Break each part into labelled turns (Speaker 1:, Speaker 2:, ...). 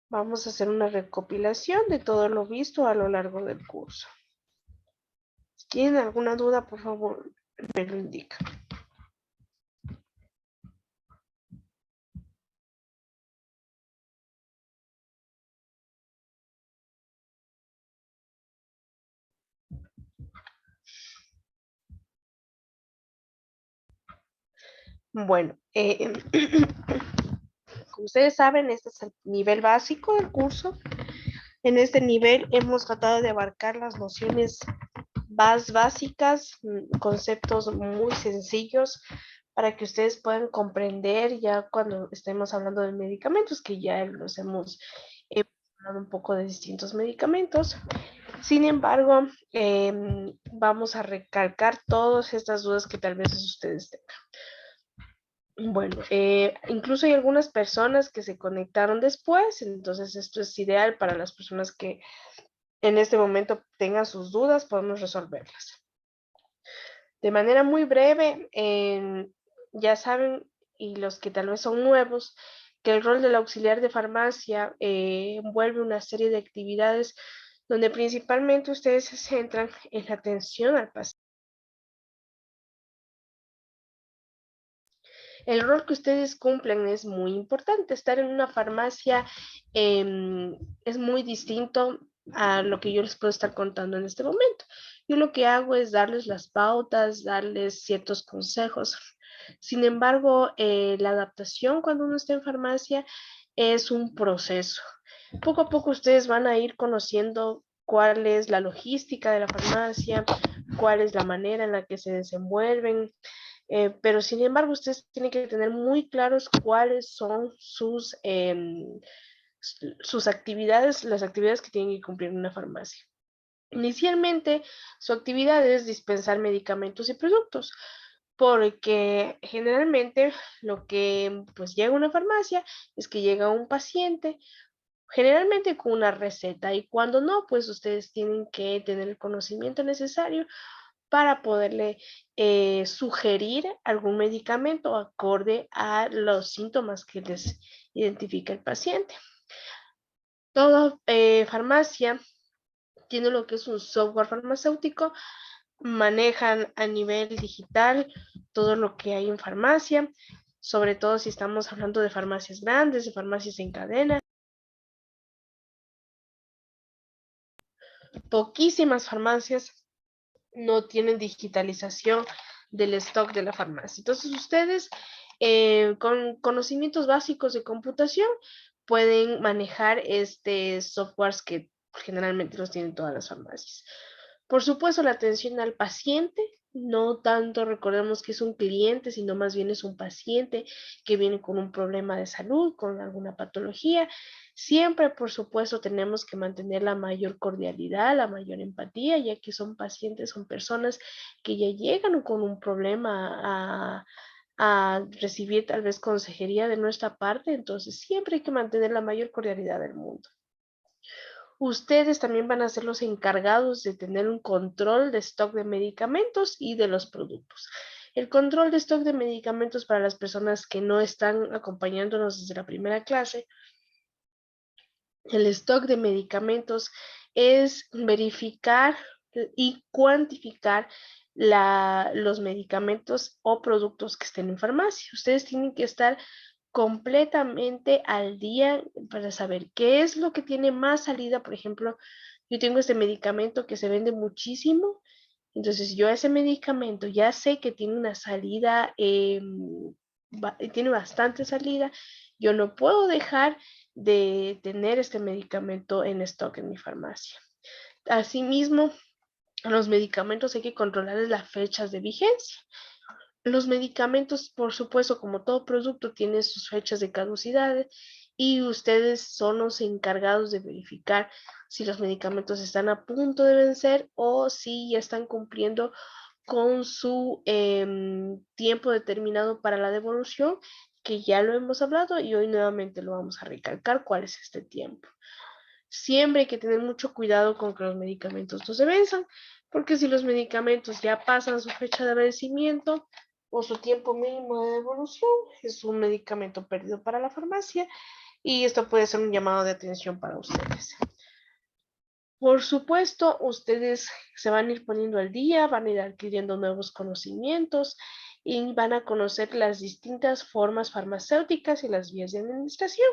Speaker 1: Vamos a hacer una recopilación de todo lo visto a lo largo del curso. Si tienen alguna duda, por favor, me lo indican. Bueno, como ustedes saben, este es el nivel básico del curso. En este nivel hemos tratado de abarcar las nociones más básicas, conceptos muy sencillos para que ustedes puedan comprender ya cuando estemos hablando de medicamentos, que ya los hemos hablado un poco de distintos medicamentos. Sin embargo, vamos a recalcar todas estas dudas que tal vez ustedes tengan. Bueno, incluso hay algunas personas que se conectaron después, entonces esto es ideal para las personas que en este momento tengan sus dudas, podemos resolverlas. De manera muy breve, ya saben, y los que tal vez son nuevos, que el rol del auxiliar de farmacia envuelve una serie de actividades donde principalmente ustedes se centran en la atención al paciente. El rol que ustedes cumplen es muy importante. Estar en una farmacia es muy distinto a lo que yo les puedo estar contando en este momento. Yo lo que hago es darles las pautas, darles ciertos consejos. Sin embargo, la adaptación cuando uno está en farmacia es un proceso. Poco a poco ustedes van a ir conociendo cuál es la logística de la farmacia, cuál es la manera en la que se desenvuelven, pero sin embargo, ustedes tienen que tener muy claros cuáles son sus actividades, las actividades que tienen que cumplir en una farmacia. Inicialmente, su actividad es dispensar medicamentos y productos, porque generalmente lo que pues llega a una farmacia es que llega un paciente, generalmente con una receta, y cuando no, pues ustedes tienen que tener el conocimiento necesario para poderle sugerir algún medicamento acorde a los síntomas que les identifica el paciente. Toda farmacia tiene lo que es un software farmacéutico, manejan a nivel digital todo lo que hay en farmacia, sobre todo si estamos hablando de farmacias grandes, de farmacias en cadena. Poquísimas farmacias no tienen digitalización del stock de la farmacia. Entonces ustedes con conocimientos básicos de computación pueden manejar este softwares que generalmente los tienen todas las farmacias. Por supuesto, la atención al paciente, no tanto recordemos que es un cliente, sino más bien es un paciente que viene con un problema de salud, con alguna patología. Siempre, por supuesto, tenemos que mantener la mayor cordialidad, la mayor empatía, ya que son pacientes, son personas que ya llegan con un problema a recibir tal vez consejería de nuestra parte, entonces siempre hay que mantener la mayor cordialidad del mundo. Ustedes también van a ser los encargados de tener un control de stock de medicamentos y de los productos. El control de stock de medicamentos para las personas que no están acompañándonos desde la primera clase, el stock de medicamentos es verificar y cuantificar los medicamentos o productos que estén en farmacia. Ustedes tienen que estar completamente al día para saber qué es lo que tiene más salida. Por ejemplo, yo tengo este medicamento que se vende muchísimo, entonces yo ese medicamento ya sé que tiene una salida, tiene bastante salida. Yo no puedo dejar de tener este medicamento en stock en mi farmacia. Asimismo, los medicamentos hay que controlar las fechas de vigencia. Los medicamentos, por supuesto, como todo producto, tiene sus fechas de caducidad y ustedes son los encargados de verificar si los medicamentos están a punto de vencer o si ya están cumpliendo con su tiempo determinado para la devolución, que ya lo hemos hablado y hoy nuevamente lo vamos a recalcar cuál es este tiempo. Siempre hay que tener mucho cuidado con que los medicamentos no se venzan, porque si los medicamentos ya pasan su fecha de vencimiento, o su tiempo mínimo de devolución. Es un medicamento perdido para la farmacia y esto puede ser un llamado de atención para ustedes. Por supuesto, ustedes se van a ir poniendo al día, van a ir adquiriendo nuevos conocimientos y van a conocer las distintas formas farmacéuticas y las vías de administración.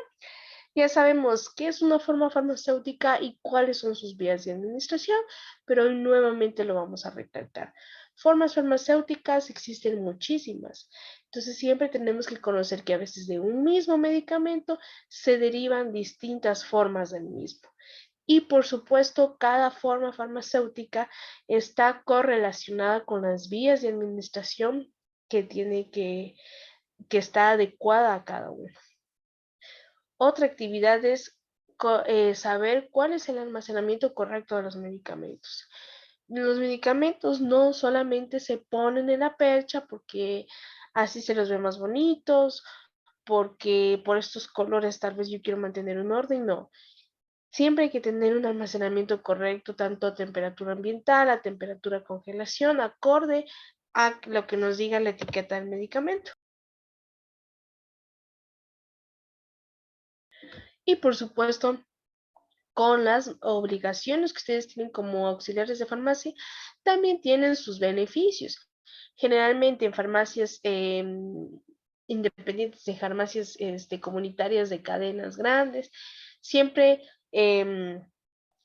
Speaker 1: Ya sabemos qué es una forma farmacéutica y cuáles son sus vías de administración, pero hoy nuevamente lo vamos a recalcar. Formas farmacéuticas existen muchísimas, entonces siempre tenemos que conocer que a veces de un mismo medicamento se derivan distintas formas del mismo. Y por supuesto, cada forma farmacéutica está correlacionada con las vías de administración que está adecuada a cada uno. Otra actividad es saber cuál es el almacenamiento correcto de los medicamentos. Los medicamentos no solamente se ponen en la percha porque así se los ve más bonitos, porque por estos colores tal vez yo quiero mantener un orden, no. Siempre hay que tener un almacenamiento correcto, tanto a temperatura ambiental, a temperatura de congelación, acorde a lo que nos diga la etiqueta del medicamento. Y por supuesto, con las obligaciones que ustedes tienen como auxiliares de farmacia, también tienen sus beneficios. Generalmente en farmacias independientes, en farmacias comunitarias de cadenas grandes, siempre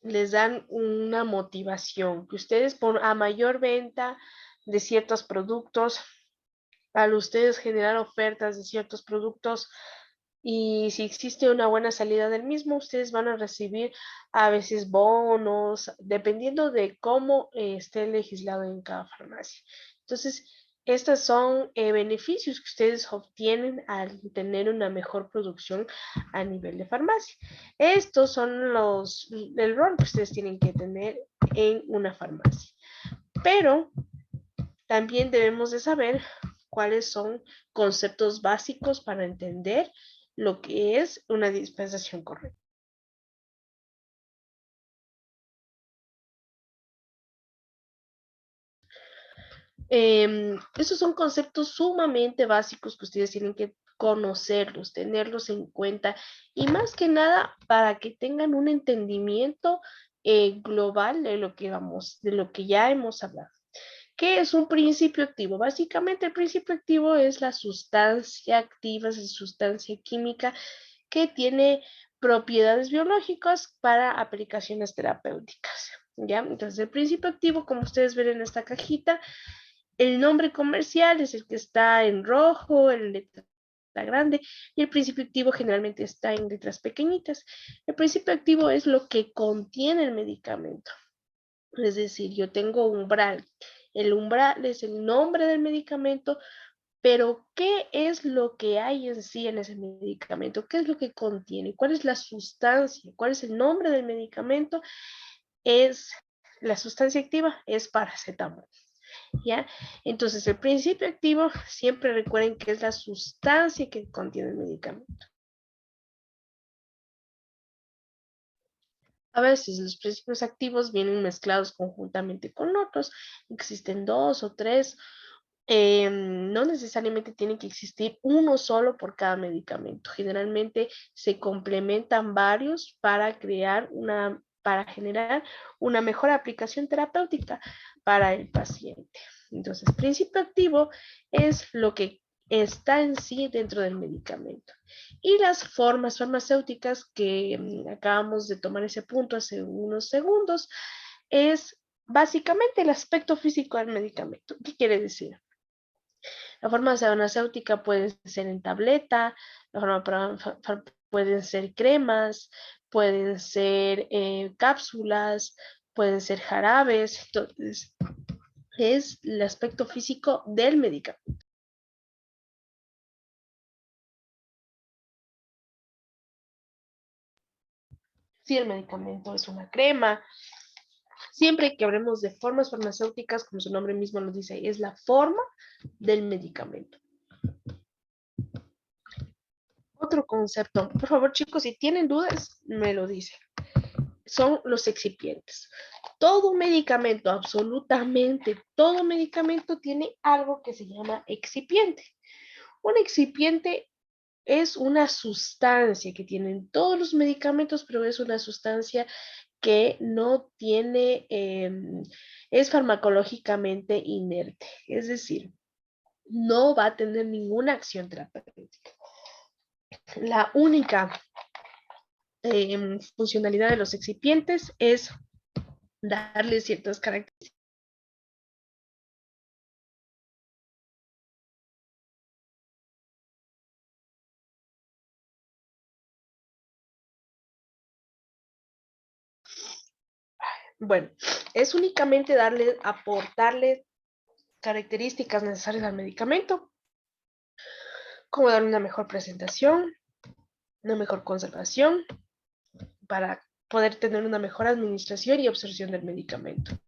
Speaker 1: les dan una motivación, que ustedes por a mayor venta de ciertos productos, al ustedes generar ofertas de ciertos productos y si existe una buena salida del mismo, ustedes van a recibir a veces bonos, dependiendo de cómo esté legislado en cada farmacia. Entonces, estos son beneficios que ustedes obtienen al tener una mejor producción a nivel de farmacia. Estos son el rol que ustedes tienen que tener en una farmacia. Pero también debemos de saber cuáles son conceptos básicos para entender lo que es una dispensación correcta. Esos son conceptos sumamente básicos que ustedes tienen que conocerlos, tenerlos en cuenta y más que nada para que tengan un entendimiento global de lo que ya hemos hablado. ¿Qué es un principio activo? Básicamente el principio activo es la sustancia activa, es la sustancia química que tiene propiedades biológicas para aplicaciones terapéuticas. ¿Ya? Entonces el principio activo, como ustedes ven en esta cajita, el nombre comercial es el que está en rojo, en letra grande, y el principio activo generalmente está en letras pequeñitas. El principio activo es lo que contiene el medicamento. Es decir, yo tengo umbral. El umbral es el nombre del medicamento, pero ¿qué es lo que hay en sí en ese medicamento? ¿Qué es lo que contiene? ¿Cuál es la sustancia? ¿Cuál es el nombre del medicamento? Es la sustancia activa, es paracetamol. ¿Ya? Entonces, el principio activo, siempre recuerden que es la sustancia que contiene el medicamento. A veces los principios activos vienen mezclados conjuntamente con otros, existen dos o tres, no necesariamente tiene que existir uno solo por cada medicamento. Generalmente se complementan varios para generar una mejor aplicación terapéutica para el paciente. Entonces, principio activo es lo que está en sí dentro del medicamento. Y las formas farmacéuticas que acabamos de tomar ese punto hace unos segundos es básicamente el aspecto físico del medicamento. ¿Qué quiere decir? La forma farmacéutica puede ser en tableta, pueden ser cremas, pueden ser cápsulas, pueden ser jarabes. Entonces, es el aspecto físico del medicamento. Si el medicamento es una crema, siempre que hablemos de formas farmacéuticas, como su nombre mismo lo dice, es la forma del medicamento. Otro concepto, por favor chicos, si tienen dudas, me lo dicen. Son los excipientes. Todo medicamento, absolutamente todo medicamento tiene algo que se llama excipiente. Un excipiente es una sustancia que tienen todos los medicamentos, pero es una sustancia que no tiene, es farmacológicamente inerte, es decir, no va a tener ninguna acción terapéutica. La única funcionalidad de los excipientes es darle ciertas características. Bueno, es únicamente aportarle características necesarias al medicamento, como darle una mejor presentación, una mejor conservación, para poder tener una mejor administración y absorción del medicamento.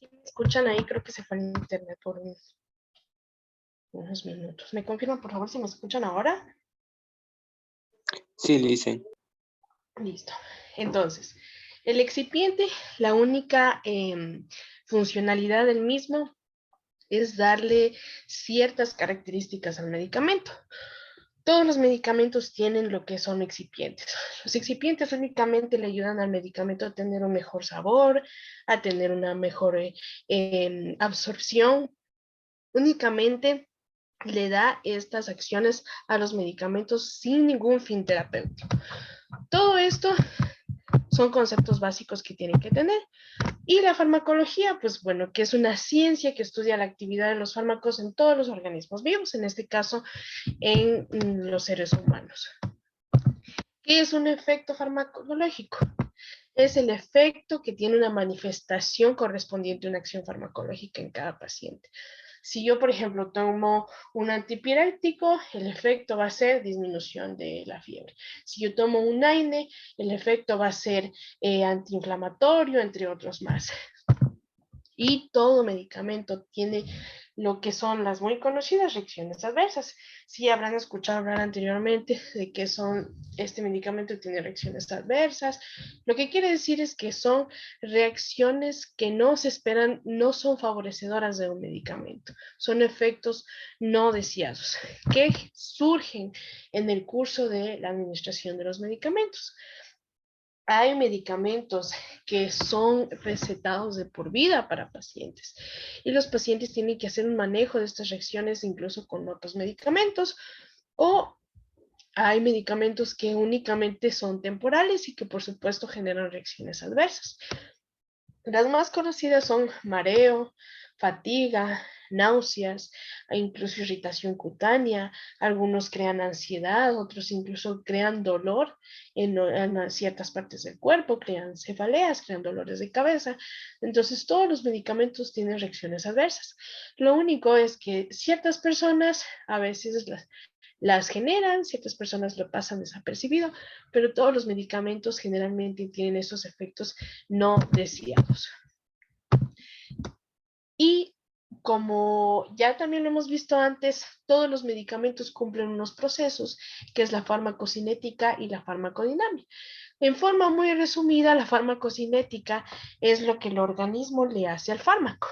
Speaker 1: Si me escuchan ahí, creo que se fue el internet por unos minutos. ¿Me confirman, por favor, si me escuchan ahora?
Speaker 2: Sí, Licen.
Speaker 1: Listo. Entonces, el excipiente, la única funcionalidad del mismo es darle ciertas características al medicamento. Todos los medicamentos tienen lo que son excipientes. Los excipientes únicamente le ayudan al medicamento a tener un mejor sabor, a tener una mejor absorción. Únicamente le da estas acciones a los medicamentos sin ningún fin terapéutico. Todo esto son conceptos básicos que tienen que tener. Y la farmacología, pues bueno, que es una ciencia que estudia la actividad de los fármacos en todos los organismos vivos, en este caso en los seres humanos. ¿Qué es un efecto farmacológico? Es el efecto que tiene una manifestación correspondiente a una acción farmacológica en cada paciente. Si yo, por ejemplo, tomo un antipirético, el efecto va a ser disminución de la fiebre. Si yo tomo un AINE, el efecto va a ser antiinflamatorio, entre otros más. Y todo medicamento tiene lo que son las muy conocidas reacciones adversas. Si habrán escuchado hablar anteriormente de que este medicamento tiene reacciones adversas, lo que quiere decir es que son reacciones que no se esperan, no son favorecedoras de un medicamento, son efectos no deseados que surgen en el curso de la administración de los medicamentos. hay medicamentos que son recetados de por vida para pacientes y los pacientes tienen que hacer un manejo de estas reacciones incluso con otros medicamentos, o hay medicamentos que únicamente son temporales y que por supuesto generan reacciones adversas. Las más conocidas son mareo, fatiga, náuseas, e incluso irritación cutánea. Algunos crean ansiedad, otros incluso crean dolor en ciertas partes del cuerpo, crean cefaleas, crean dolores de cabeza. Entonces, todos los medicamentos tienen reacciones adversas. Lo único es que ciertas personas a veces las generan, ciertas personas lo pasan desapercibido, pero todos los medicamentos generalmente tienen esos efectos no deseados. Y como ya también lo hemos visto antes, todos los medicamentos cumplen unos procesos, que es la farmacocinética y la farmacodinámica. En forma muy resumida, la farmacocinética es lo que el organismo le hace al fármaco.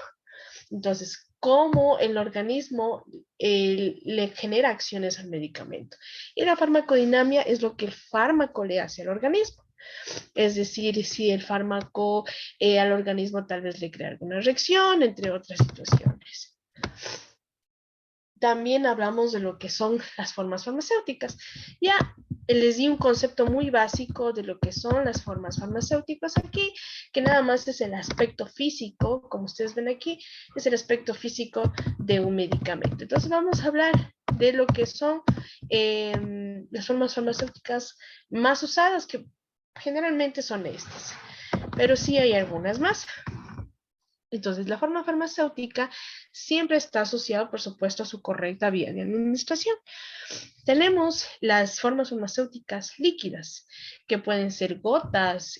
Speaker 1: Entonces, cómo el organismo le genera acciones al medicamento. Y la farmacodinamia es lo que el fármaco le hace al organismo. Es decir, si el fármaco al organismo tal vez le crea alguna reacción, entre otras situaciones. También hablamos de lo que son las formas farmacéuticas. Ya les di un concepto muy básico de lo que son las formas farmacéuticas aquí, que nada más es el aspecto físico, como ustedes ven aquí, es el aspecto físico de un medicamento. Entonces vamos a hablar de lo que son las formas farmacéuticas más usadas, que generalmente son estas, pero sí hay algunas más. Entonces, la forma farmacéutica siempre está asociada, por supuesto, a su correcta vía de administración. Tenemos las formas farmacéuticas líquidas, que pueden ser gotas,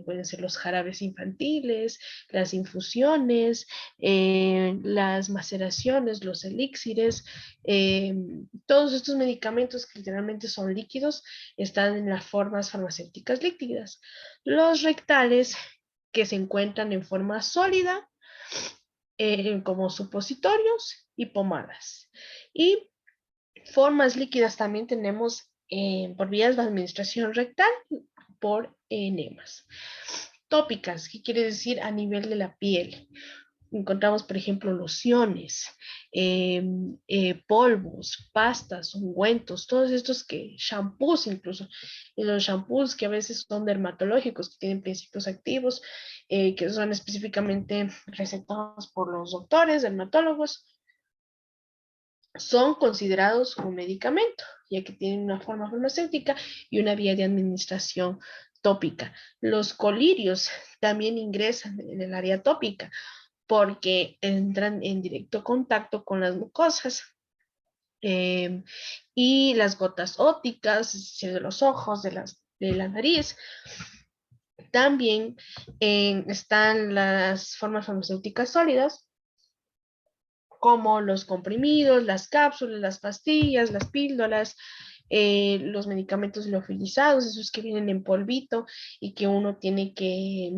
Speaker 1: pueden ser los jarabes infantiles, las infusiones, las maceraciones, los elixires, eh, todos estos medicamentos que literalmente son líquidos están en las formas farmacéuticas líquidas. Los rectales, que se encuentran en forma sólida, como supositorios y pomadas. Y formas líquidas también tenemos por vías de administración rectal, por enemas. Tópicas, ¿qué quiere decir? A nivel de la piel. Encontramos, por ejemplo, lociones, polvos, pastas, ungüentos, todos estos shampoos incluso, y los shampoos que a veces son dermatológicos, que tienen principios activos, que son específicamente recetados por los doctores, dermatólogos, son considerados un medicamento, ya que tienen una forma farmacéutica y una vía de administración tópica. Los colirios también ingresan en el área tópica porque entran en directo contacto con las mucosas. Eh, y las gotas ópticas, es decir, de los ojos, de la nariz. También están las formas farmacéuticas sólidas, como los comprimidos, las cápsulas, las pastillas, las píldoras, los medicamentos liofilizados, esos que vienen en polvito y que uno tiene que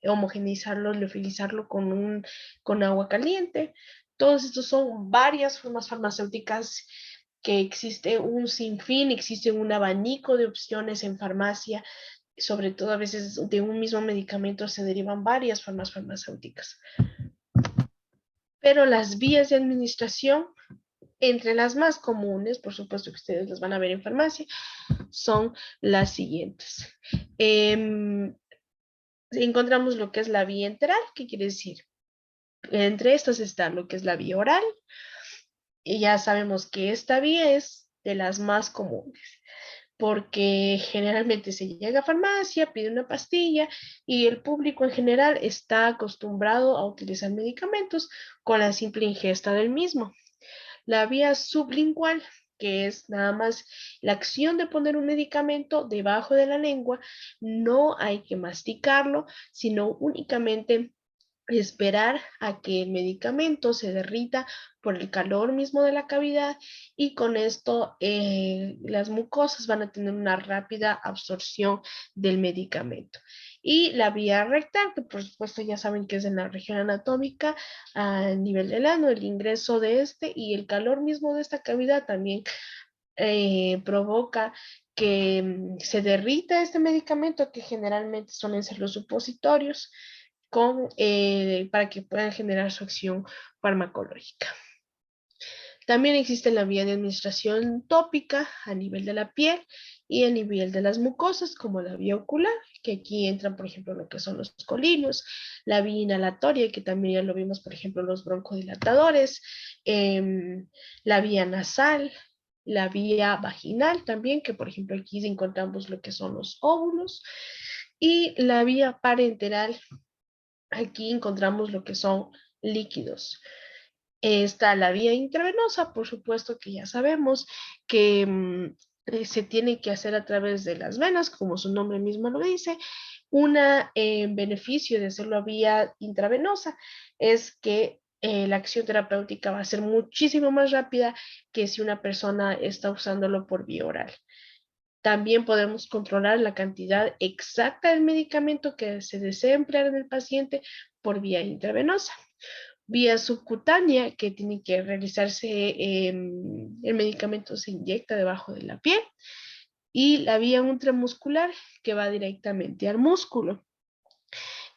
Speaker 1: homogeneizarlo, liofilizarlo con agua caliente. Todos estos son varias formas farmacéuticas que existe un sinfín, existe un abanico de opciones en farmacia, sobre todo a veces de un mismo medicamento se derivan varias formas farmacéuticas. Pero las vías de administración, entre las más comunes, por supuesto que ustedes las van a ver en farmacia, son las siguientes. Encontramos lo que es la vía enteral, ¿qué quiere decir? Entre estas está lo que es la vía oral, y ya sabemos que esta vía es de las más comunes, porque generalmente se llega a farmacia, pide una pastilla y el público en general está acostumbrado a utilizar medicamentos con la simple ingesta del mismo. La vía sublingual, que es nada más la acción de poner un medicamento debajo de la lengua, no hay que masticarlo, sino únicamente esperar a que el medicamento se derrita por el calor mismo de la cavidad, y con esto las mucosas van a tener una rápida absorción del medicamento. Y la vía rectal, que por supuesto ya saben que es en la región anatómica a nivel del ano, el ingreso de este y el calor mismo de esta cavidad también provoca que se derrita este medicamento, que generalmente suelen ser los supositorios, para que puedan generar su acción farmacológica. También existe la vía de administración tópica a nivel de la piel y a nivel de las mucosas, como la vía ocular, que aquí entran, por ejemplo, lo que son los colinos, la vía inhalatoria, que también ya lo vimos, por ejemplo, los broncodilatadores, la vía nasal, la vía vaginal también, que por ejemplo aquí encontramos lo que son los óvulos, y la vía parenteral, aquí encontramos lo que son líquidos. Está la vía intravenosa, por supuesto que ya sabemos que se tiene que hacer a través de las venas, como su nombre mismo lo dice. Un beneficio de hacerlo a vía intravenosa es que la acción terapéutica va a ser muchísimo más rápida que si una persona está usándolo por vía oral. También podemos controlar la cantidad exacta del medicamento que se desea emplear en el paciente por vía intravenosa. Vía subcutánea, que tiene que realizarse, el medicamento se inyecta debajo de la piel, y la vía intramuscular, que va directamente al músculo.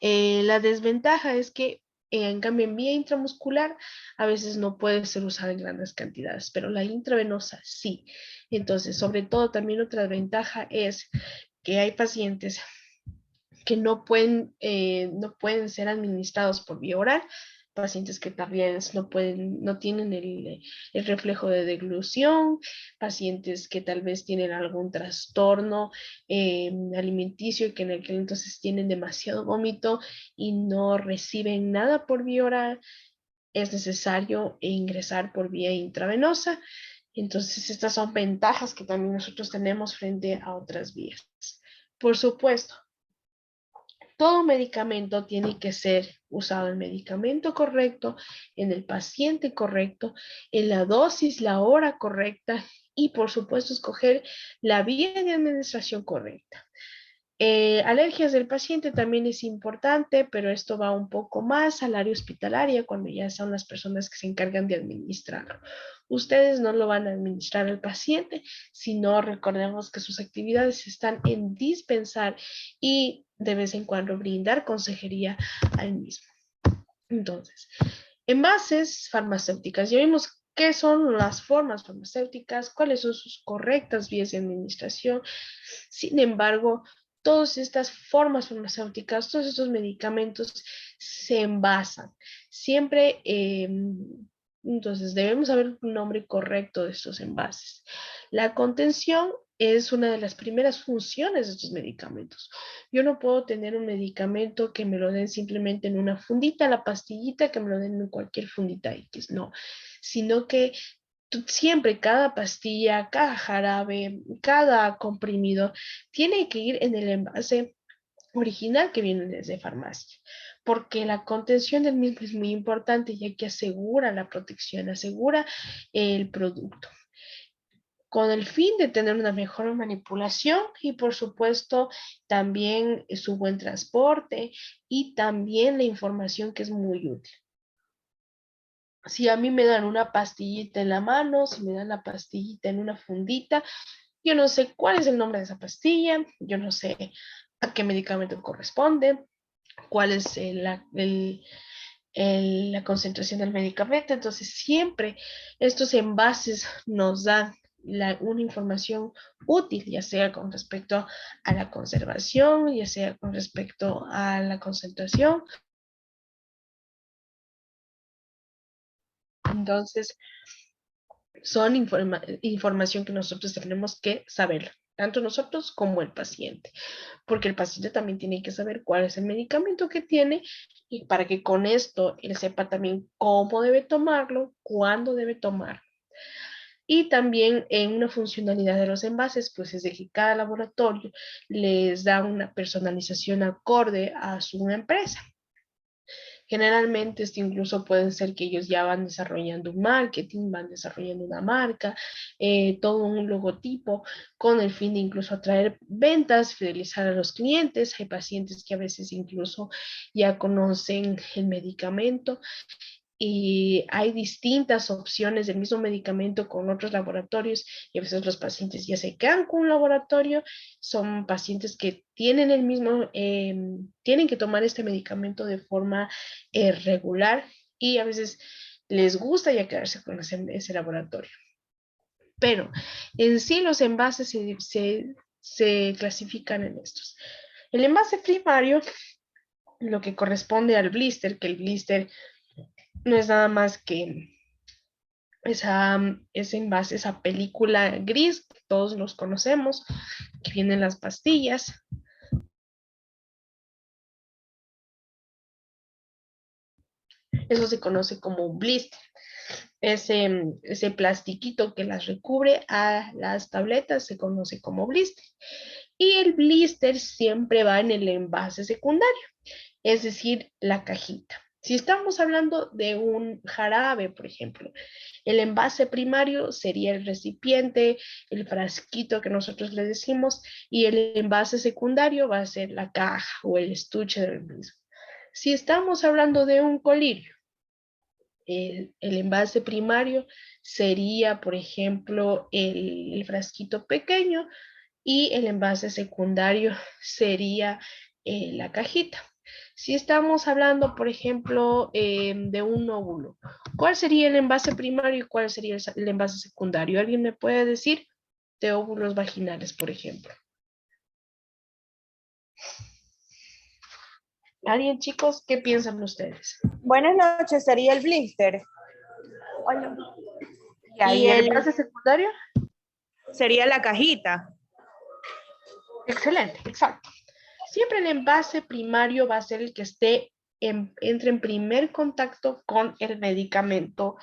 Speaker 1: La desventaja es que, en cambio, en vía intramuscular a veces no puede ser usada en grandes cantidades, pero la intravenosa sí. Entonces, sobre todo, también otra ventaja es que hay pacientes que no pueden ser administrados por vía oral, pacientes que también no tienen el reflejo de deglución, pacientes que tal vez tienen algún trastorno alimenticio y que en el que entonces tienen demasiado vómito y no reciben nada por vía oral, es necesario ingresar por vía intravenosa. Entonces, estas son ventajas que también nosotros tenemos frente a otras vías. Por supuesto, todo medicamento tiene que ser usado el medicamento correcto, en el paciente correcto, en la dosis, la hora correcta y por supuesto escoger la vía de administración correcta. Alergias del paciente también es importante, pero esto va un poco más al área hospitalaria cuando ya son las personas que se encargan de administrarlo. Ustedes no lo van a administrar al paciente, sino recordemos que sus actividades están en dispensar y de vez en cuando brindar consejería al mismo. Entonces, envases farmacéuticas. Ya vimos qué son las formas farmacéuticas, cuáles son sus correctas vías de administración. Sin embargo, todas estas formas farmacéuticas, todos estos medicamentos se envasan. Siempre, entonces, debemos saber un nombre correcto de estos envases. La contención es una de las primeras funciones de estos medicamentos. Yo no puedo tener un medicamento que me lo den simplemente en una fundita, la pastillita, que me lo den en cualquier fundita X, no, sino que siempre cada pastilla, cada jarabe, cada comprimido tiene que ir en el envase original que viene desde farmacia, porque la contención del mismo es muy importante, ya que asegura la protección, asegura el producto, con el fin de tener una mejor manipulación y por supuesto también su buen transporte y también la información, que es muy útil. Si a mí me dan una pastillita en la mano, si me dan la pastillita en una fundita, yo no sé cuál es el nombre de esa pastilla, yo no sé a qué medicamento corresponde, cuál es la concentración del medicamento. Entonces, siempre estos envases nos dan una información útil, ya sea con respecto a la conservación, ya sea con respecto a la concentración. Entonces, son información que nosotros tenemos que saber, tanto nosotros como el paciente, porque el paciente también tiene que saber cuál es el medicamento que tiene y para que con esto él sepa también cómo debe tomarlo, cuándo debe tomarlo. Y también en una funcionalidad de los envases, pues es de que cada laboratorio les da una personalización acorde a su empresa. Generalmente, incluso pueden ser que ellos ya van desarrollando un marketing, van desarrollando una marca, todo un logotipo con el fin de incluso atraer ventas, fidelizar a los clientes. Hay pacientes que a veces incluso ya conocen el medicamento y hay distintas opciones del mismo medicamento con otros laboratorios y a veces los pacientes ya se quedan con un laboratorio, son pacientes que tienen el mismo, tienen que tomar este medicamento de forma regular y a veces les gusta ya quedarse con ese laboratorio. Pero en sí los envases se clasifican en estos. El envase primario, lo que corresponde al blister, que el blister no es nada más que ese envase, esa película gris, que todos los conocemos, que vienen las pastillas. Eso se conoce como un blister. Ese plastiquito que las recubre a las tabletas se conoce como blister. Y el blister siempre va en el envase secundario, es decir, la cajita. Si estamos hablando de un jarabe, por ejemplo, el envase primario sería el recipiente, el frasquito que nosotros le decimos, y el envase secundario va a ser la caja o el estuche del mismo. Si estamos hablando de un colirio, el envase primario sería, por ejemplo, el frasquito pequeño y el envase secundario sería la cajita. Si estamos hablando, por ejemplo, de un óvulo, ¿cuál sería el envase primario y cuál sería el envase secundario? ¿Alguien me puede decir? De óvulos vaginales, por ejemplo. ¿Alguien, chicos? ¿Qué piensan ustedes?
Speaker 2: Buenas noches, sería el blister.
Speaker 1: Hola.
Speaker 2: ¿Y
Speaker 1: ¿Y el envase secundario?
Speaker 2: sería la cajita?
Speaker 1: Excelente, exacto. Siempre el envase primario va a ser el que entre en primer contacto con el medicamento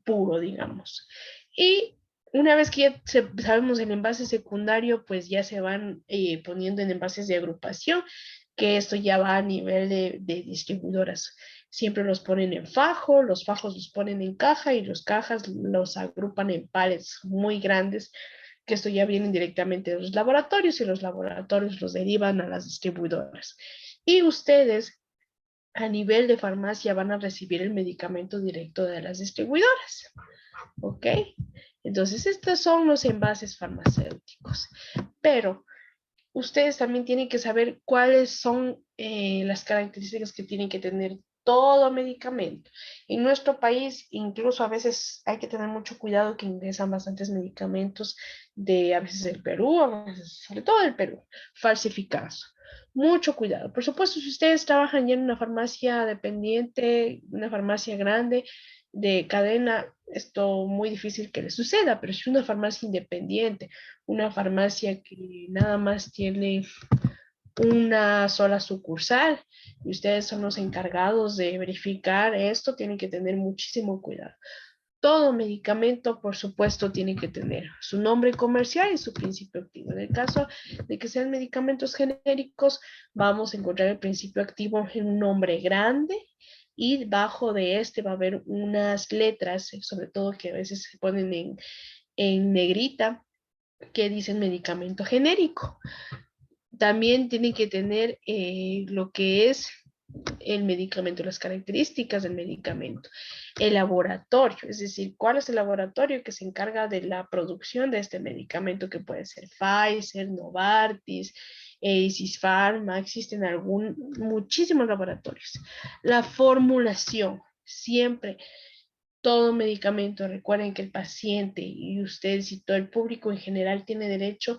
Speaker 1: puro, digamos. Y una vez que ya sabemos el envase secundario, pues ya se van poniendo en envases de agrupación, que esto ya va a nivel de distribuidoras. Siempre los ponen en fajo, los fajos los ponen en caja y los cajas los agrupan en pares muy grandes, que esto ya viene directamente de los laboratorios y los laboratorios los derivan a las distribuidoras. Y ustedes a nivel de farmacia van a recibir el medicamento directo de las distribuidoras. ¿Ok? Entonces, estos son los envases farmacéuticos. Pero ustedes también tienen que saber cuáles son las características que tienen que tener todo medicamento. En nuestro país, incluso a veces hay que tener mucho cuidado que ingresan bastantes medicamentos de a veces del Perú, a veces, sobre todo del Perú, falsificados. Mucho cuidado. Por supuesto, si ustedes trabajan ya en una farmacia dependiente, una farmacia grande, de cadena, esto muy difícil que les suceda, pero si es una farmacia independiente, una farmacia que nada más tiene una sola sucursal y ustedes son los encargados de verificar esto, tienen que tener muchísimo cuidado. Todo medicamento, por supuesto, tiene que tener su nombre comercial y su principio activo. En el caso de que sean medicamentos genéricos, vamos a encontrar el principio activo en un nombre grande y debajo de este va a haber unas letras, sobre todo que a veces se ponen en negrita, que dicen medicamento genérico. También tienen que tener lo que es el medicamento, las características del medicamento, el laboratorio, es decir, cuál es el laboratorio que se encarga de la producción de este medicamento, que puede ser Pfizer, Novartis, Pharma, existen muchísimos laboratorios. La formulación, siempre todo medicamento, recuerden que el paciente y ustedes y todo el público en general tiene derecho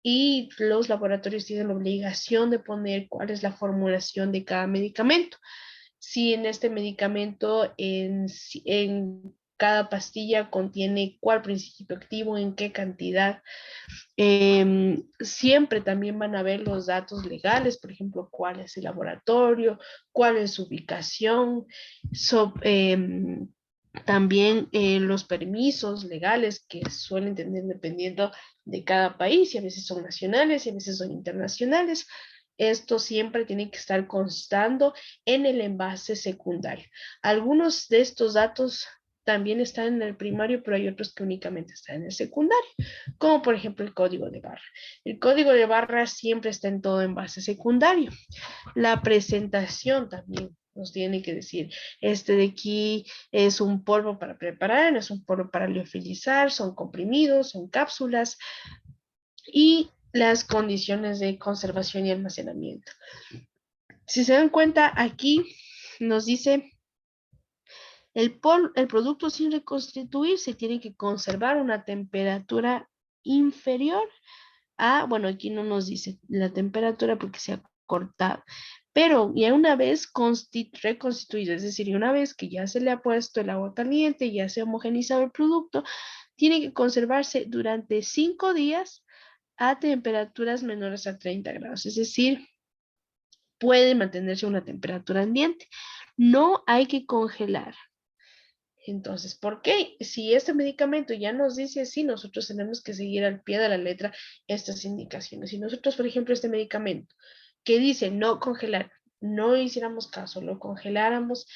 Speaker 1: y los laboratorios tienen la obligación de poner cuál es la formulación de cada medicamento. Si en este medicamento, en cada pastilla contiene cuál principio activo, en qué cantidad. Siempre también van a ver los datos legales, por ejemplo, cuál es el laboratorio, cuál es su ubicación, también los permisos legales que suelen tener dependiendo de cada país, y a veces son nacionales y a veces son internacionales. Esto siempre tiene que estar constando en el envase secundario. Algunos de estos datos también están en el primario, pero hay otros que únicamente están en el secundario, como por ejemplo el código de barra. El código de barra siempre está en todo envase secundario. La presentación también Nos tiene que decir, este de aquí es un polvo para preparar, es un polvo para liofilizar, son comprimidos, son cápsulas y las condiciones de conservación y almacenamiento. Si se dan cuenta, aquí nos dice el producto sin reconstituir se tiene que conservar a una temperatura inferior a, bueno, aquí no nos dice la temperatura porque se ha cortado, pero ya una vez reconstituido, es decir, una vez que ya se le ha puesto el agua caliente, ya se ha homogenizado el producto, tiene que conservarse durante 5 días a temperaturas menores a 30 grados, es decir, puede mantenerse a una temperatura ambiente. No hay que congelar. Entonces, ¿por qué? Si este medicamento ya nos dice así, nosotros tenemos que seguir al pie de la letra estas indicaciones. Si nosotros, por ejemplo, este medicamento que dice no congelar, no hiciéramos caso, lo congeláramos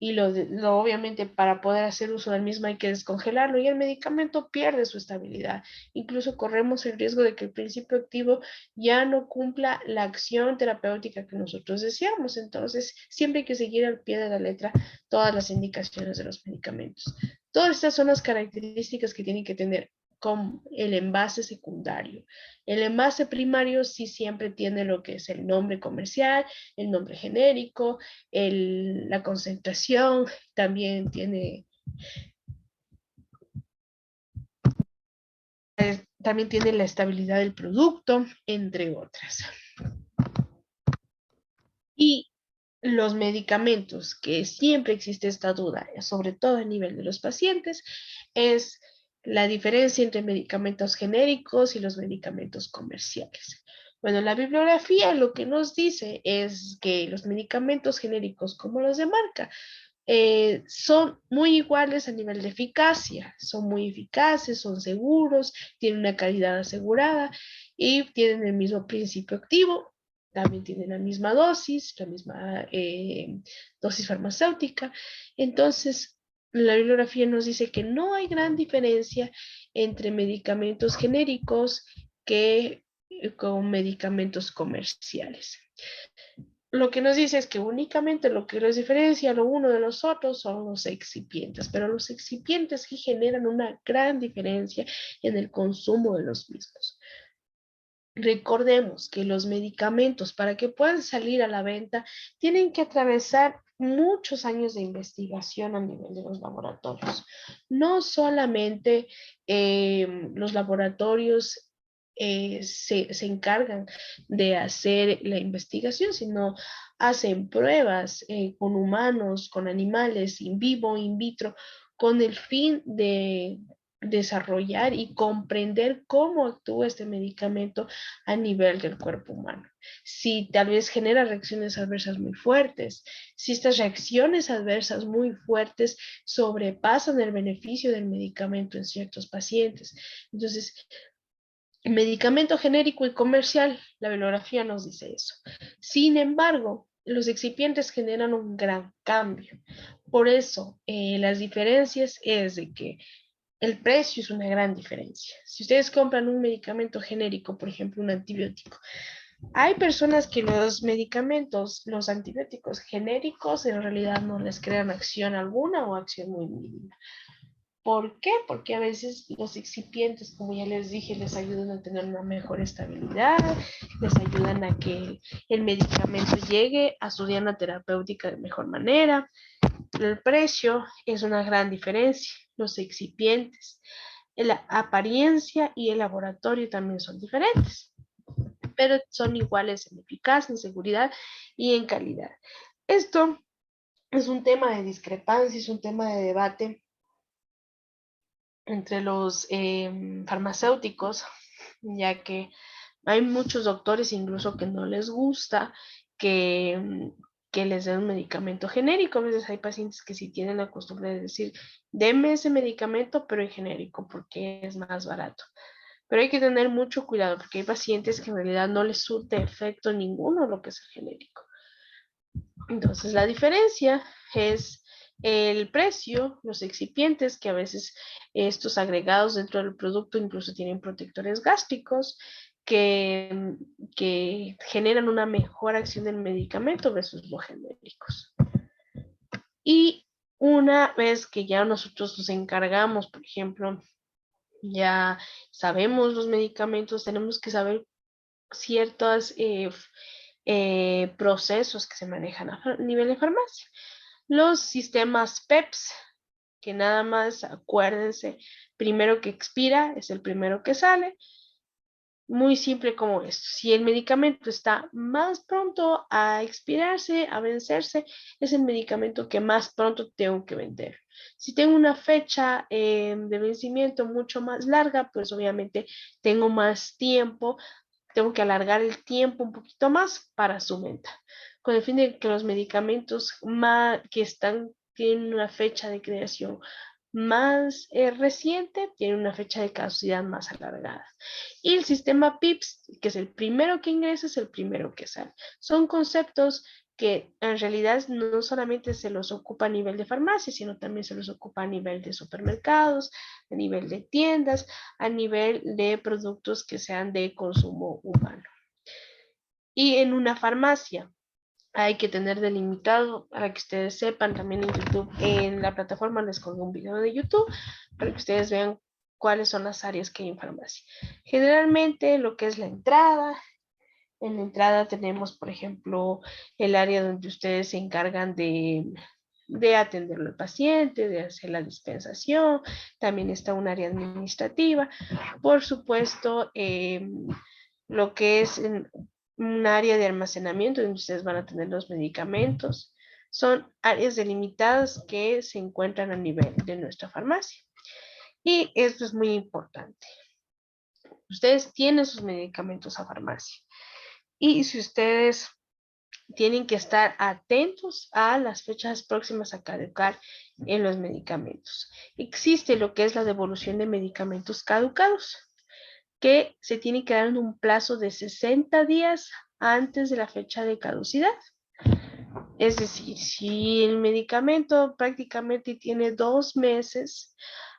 Speaker 1: y obviamente para poder hacer uso del mismo hay que descongelarlo y el medicamento pierde su estabilidad. Incluso corremos el riesgo de que el principio activo ya no cumpla la acción terapéutica que nosotros deseamos. Entonces, siempre hay que seguir al pie de la letra todas las indicaciones de los medicamentos. Todas estas son las características que tienen que tener con el envase secundario. El envase primario sí siempre tiene lo que es el nombre comercial, el nombre genérico, la concentración, también también tiene la estabilidad del producto, entre otras. Y los medicamentos, que siempre existe esta duda, sobre todo a nivel de los pacientes, es la diferencia entre medicamentos genéricos y los medicamentos comerciales. Bueno, la bibliografía lo que nos dice es que los medicamentos genéricos como los de marca son muy iguales a nivel de eficacia, son muy eficaces, son seguros, tienen una calidad asegurada y tienen el mismo principio activo, también tienen la misma dosis, la misma dosis farmacéutica. Entonces, la bibliografía nos dice que no hay gran diferencia entre medicamentos genéricos que con medicamentos comerciales. Lo que nos dice es que únicamente lo que los diferencia lo uno de los otros son los excipientes, pero los excipientes sí generan una gran diferencia en el consumo de los mismos. Recordemos que los medicamentos, para que puedan salir a la venta, tienen que atravesar muchos años de investigación a nivel de los laboratorios. No solamente los laboratorios se encargan de hacer la investigación, sino hacen pruebas con humanos, con animales, in vivo, in vitro, con el fin de desarrollar y comprender cómo actúa este medicamento a nivel del cuerpo humano. Si tal vez genera reacciones adversas muy fuertes, si estas reacciones adversas muy fuertes sobrepasan el beneficio del medicamento en ciertos pacientes. Entonces, medicamento genérico y comercial, la bibliografía nos dice eso. Sin embargo, los excipientes generan un gran cambio. Por eso, las diferencias es de que el precio es una gran diferencia. Si ustedes compran un medicamento genérico, por ejemplo, un antibiótico, hay personas que los medicamentos, los antibióticos genéricos, en realidad no les crean acción alguna o acción muy mínima. ¿Por qué? Porque a veces los excipientes, como ya les dije, les ayudan a tener una mejor estabilidad, les ayudan a que el medicamento llegue a su diana terapéutica de mejor manera. El precio es una gran diferencia. Los excipientes, la apariencia y el laboratorio también son diferentes, pero son iguales en eficacia, en seguridad y en calidad. Esto es un tema de discrepancia, es un tema de debate entre los farmacéuticos, ya que hay muchos doctores incluso que no les gusta que, que les den un medicamento genérico. A veces hay pacientes que sí tienen la costumbre de decir, deme ese medicamento, pero en genérico, porque es más barato. Pero hay que tener mucho cuidado, porque hay pacientes que en realidad no les surte efecto ninguno lo que es el genérico. Entonces, la diferencia es el precio, los excipientes, que a veces estos agregados dentro del producto incluso tienen protectores gástricos, que generan una mejor acción del medicamento versus los genéricos. Y una vez que ya nosotros nos encargamos, por ejemplo, ya sabemos los medicamentos, tenemos que saber ciertos procesos que se manejan a nivel de farmacia. Los sistemas PEPS, que nada más acuérdense, primero que expira es el primero que sale. Muy simple como esto. Si el medicamento está más pronto a expirarse, a vencerse, es el medicamento que más pronto tengo que vender. Si tengo una fecha de vencimiento mucho más larga, pues obviamente tengo más tiempo, tengo que alargar el tiempo un poquito más para su venta, con el fin de que los medicamentos que tienen una fecha de creación más reciente, tienen una fecha de caducidad más alargada. Y el sistema PIPS, que es el primero que ingresa, es el primero que sale. Son conceptos que en realidad no solamente se los ocupa a nivel de farmacia, sino también se los ocupa a nivel de supermercados, a nivel de tiendas, a nivel de productos que sean de consumo humano. Y en una farmacia hay que tener delimitado, para que ustedes sepan, también en YouTube, en la plataforma les colgué un video de YouTube, para que ustedes vean cuáles son las áreas que hay en farmacia. Generalmente lo que es la entrada, en la entrada tenemos, por ejemplo, el área donde ustedes se encargan de atenderlo al paciente, de hacer la dispensación, también está un área administrativa, por supuesto, lo que es un área de almacenamiento donde ustedes van a tener los medicamentos, son áreas delimitadas que se encuentran a nivel de nuestra farmacia. Y esto es muy importante. Ustedes tienen sus medicamentos a farmacia. Y si ustedes tienen que estar atentos a las fechas próximas a caducar en los medicamentos. Existe lo que es la devolución de medicamentos caducados, que se tiene que dar en un plazo de 60 días antes de la fecha de caducidad. Es decir, si el medicamento prácticamente tiene 2 meses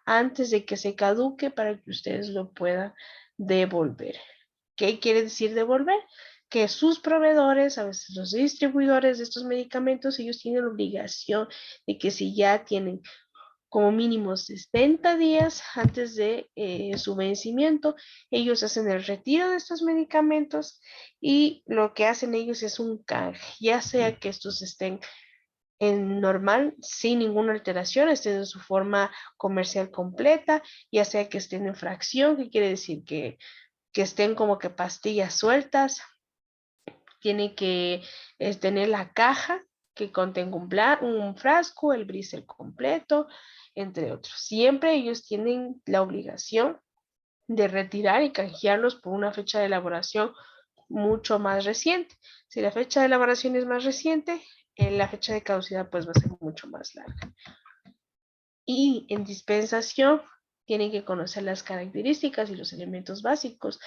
Speaker 1: antes de que se caduque para que ustedes lo puedan devolver. ¿Qué quiere decir devolver? Que sus proveedores, a veces los distribuidores de estos medicamentos, ellos tienen la obligación de que si ya tienen como mínimo 60 días antes de su vencimiento, ellos hacen el retiro de estos medicamentos y lo que hacen ellos es un canje, ya sea que estos estén en normal, sin ninguna alteración, estén en su forma comercial completa, ya sea que estén en fracción, que quiere decir que estén como que pastillas sueltas, tiene que tener la caja que contenga un frasco, el bristle completo, entre otros. Siempre ellos tienen la obligación de retirar y canjearlos por una fecha de elaboración mucho más reciente. Si la fecha de elaboración es más reciente, la fecha de caducidad pues va a ser mucho más larga. Y en dispensación tienen que conocer las características y los elementos básicos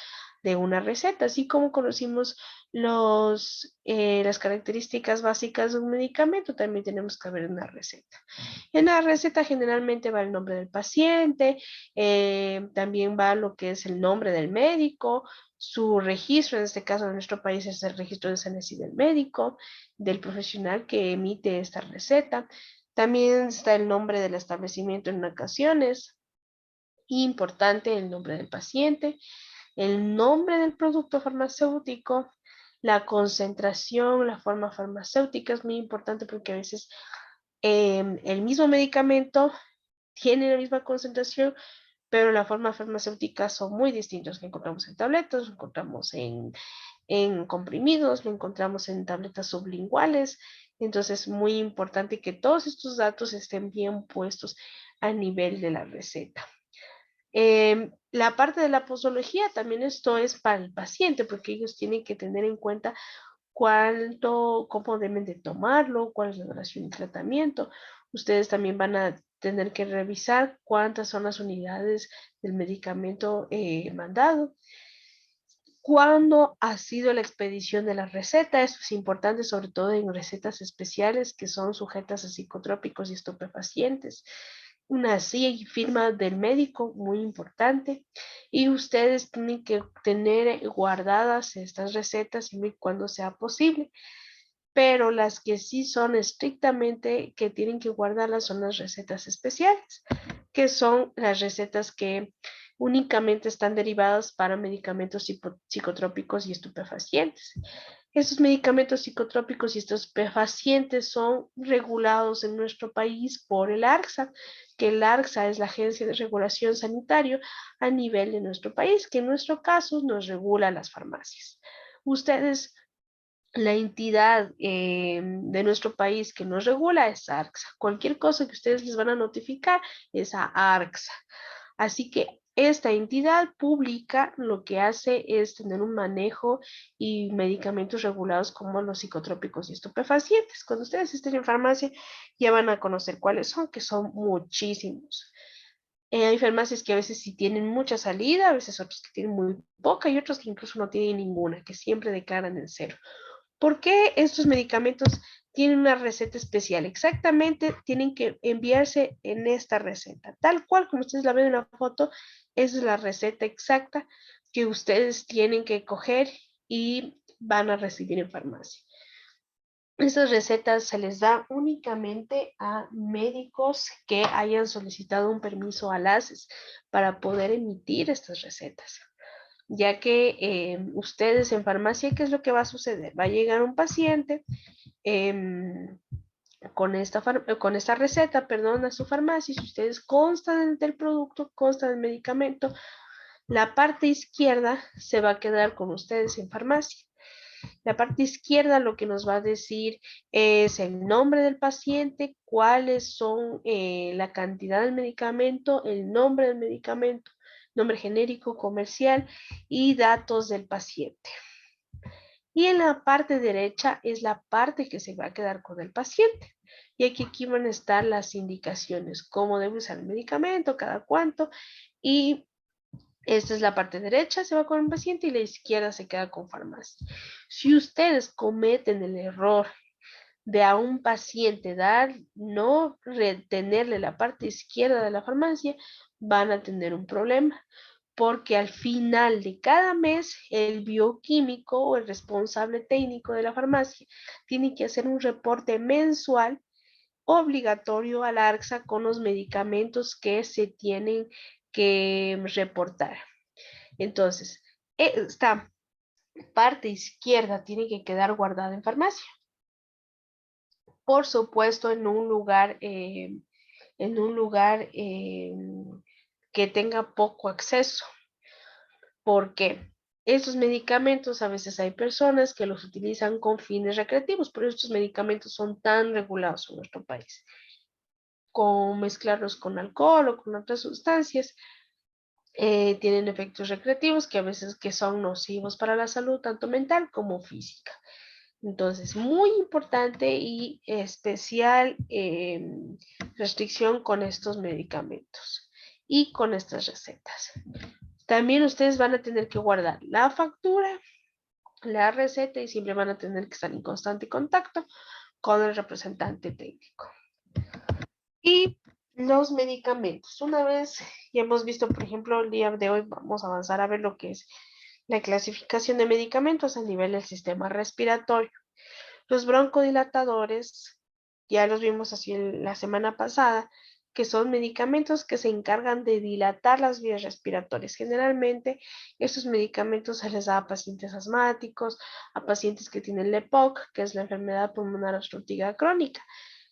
Speaker 1: de una receta, así como conocimos las características básicas de un medicamento, también tenemos que ver una receta. En la receta generalmente va el nombre del paciente, también va lo que es el nombre del médico, su registro, en este caso en nuestro país es el registro de SANESI del médico, del profesional que emite esta receta. También está el nombre del establecimiento en ocasiones, importante el nombre del paciente, el nombre del producto farmacéutico, la concentración, la forma farmacéutica es muy importante porque a veces el mismo medicamento tiene la misma concentración, pero la forma farmacéutica son muy distintos. Lo encontramos en tabletas, lo encontramos en comprimidos, lo encontramos en tabletas sublinguales. Entonces es muy importante que todos estos datos estén bien puestos a nivel de la receta. La parte de la posología también esto es para el paciente, porque ellos tienen que tener en cuenta cómo deben de tomarlo, cuál es la duración del tratamiento. Ustedes también van a tener que revisar cuántas son las unidades del medicamento mandado. ¿Cuándo ha sido la expedición de la receta? Esto es importante, sobre todo en recetas especiales que son sujetas a psicotrópicos y estupefacientes. una firma del médico, muy importante, y ustedes tienen que tener guardadas estas recetas siempre y cuando sea posible, pero las que sí son estrictamente que tienen que guardarlas son las recetas especiales, que son las recetas que únicamente están derivadas para medicamentos psicotrópicos y estupefacientes. Estos medicamentos psicotrópicos y estupefacientes son regulados en nuestro país por el ARCSA, que el ARCSA es la Agencia de Regulación Sanitario a nivel de nuestro país, que en nuestro caso nos regula las farmacias. Ustedes, la entidad de nuestro país que nos regula es ARCSA. Cualquier cosa que ustedes les van a notificar es a ARCSA. Así que esta entidad pública lo que hace es tener un manejo y medicamentos regulados como los psicotrópicos y estupefacientes. Cuando ustedes estén en farmacia ya van a conocer cuáles son, que son muchísimos. Hay farmacias que a veces sí tienen mucha salida, a veces otros que tienen muy poca y otros que incluso no tienen ninguna, que siempre declaran en cero. ¿Por qué estos medicamentos tienen una receta especial? Exactamente, tienen que enviarse en esta receta. Tal cual como ustedes la ven en la foto, esa es la receta exacta que ustedes tienen que coger y van a recibir en farmacia. Estas recetas se les da únicamente a médicos que hayan solicitado un permiso al ACES para poder emitir estas recetas, ya que ustedes en farmacia, ¿qué es lo que va a suceder? Va a llegar un paciente em, con esta receta, perdón, a su farmacia, si ustedes constan del producto, constan del medicamento, la parte izquierda se va a quedar con ustedes en farmacia. La parte izquierda lo que nos va a decir es el nombre del paciente, cuáles son la cantidad del medicamento, el nombre del medicamento, nombre genérico, comercial y datos del paciente. Y en la parte derecha es la parte que se va a quedar con el paciente. Y aquí van a estar las indicaciones, cómo debe usar el medicamento, cada cuánto. Y esta es la parte derecha, se va con el paciente y la izquierda se queda con farmacia. Si ustedes cometen el error de a un paciente no retenerle la parte izquierda de la farmacia, van a tener un problema, porque al final de cada mes el bioquímico o el responsable técnico de la farmacia tiene que hacer un reporte mensual obligatorio al ARCSA con los medicamentos que se tienen que reportar. Entonces, esta parte izquierda tiene que quedar guardada en farmacia. Por supuesto, en un lugar que tenga poco acceso, porque estos medicamentos a veces hay personas que los utilizan con fines recreativos, pero estos medicamentos son tan regulados en nuestro país, con mezclarlos con alcohol o con otras sustancias, tienen efectos recreativos que a veces que son nocivos para la salud, tanto mental como física. Entonces, muy importante y especial restricción con estos medicamentos y con estas recetas. También ustedes van a tener que guardar la factura, la receta y siempre van a tener que estar en constante contacto con el representante técnico. Y los medicamentos. Una vez ya hemos visto, por ejemplo, el día de hoy vamos a avanzar a ver lo que es la clasificación de medicamentos a nivel del sistema respiratorio. Los broncodilatadores, ya los vimos así la semana pasada, que son medicamentos que se encargan de dilatar las vías respiratorias. Generalmente, estos medicamentos se les da a pacientes asmáticos, a pacientes que tienen la EPOC, que es la enfermedad pulmonar obstructiva crónica.